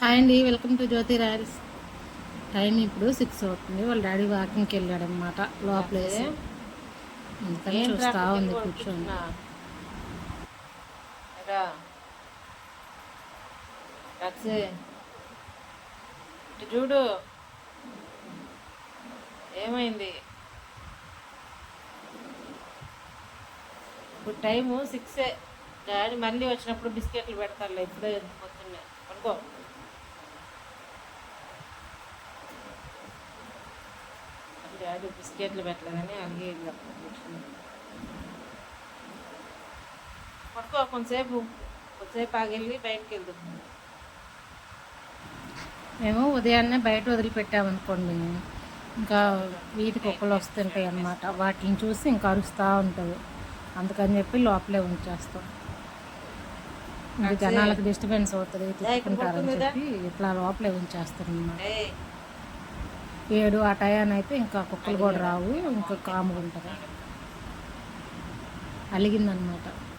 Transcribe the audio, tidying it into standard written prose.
Hi అండి, welcome to Jyothi Royals. Time ఇప్పుడు 6 అవుతుంది. వాళ్ళ డాడీ వాకింగ్కి వెళ్ళాడు అనమాట లోపలేసి. అందుకని చూస్తూ ఉంది కూర్చొని. చూడు ఏమైంది. ఇప్పుడు టైము 6. డాడీ మళ్ళీ వచ్చినప్పుడు బిస్కెట్లు పెడతారులే. ఇప్పుడే పొద్దున్నే పడుకో. డాడీ బిస్కెట్లు పెట్టలేదని అలాగే పడుకో. కొంతసేపు ఆగెళ్ళి బయటకు వెళ్దాం. మేము ఉదయాన్నే బయట వదిలిపెట్టామనుకోండి, ఇంకా వీధి కుక్కలు వస్తుంటాయి అన్నమాట. వాటిని చూసి ఇంకా అరుస్తూ ఉంటుంది. అందుకని చెప్పి లోపలే ఉంచేస్తాం. ఇంకా జనాలకు డిస్టర్బెన్స్ అవుతుంది, తిట్టుకుంటారని చెప్పి ఇట్లా లోపలే ఉంచేస్తాం అన్నమాట. 7 ఆ టయాన్ని అయితే ఇంకా కుక్కలు కూడా రావు, ఇంకా కాముగా ఉంటుంది. అలిగిందనమాట.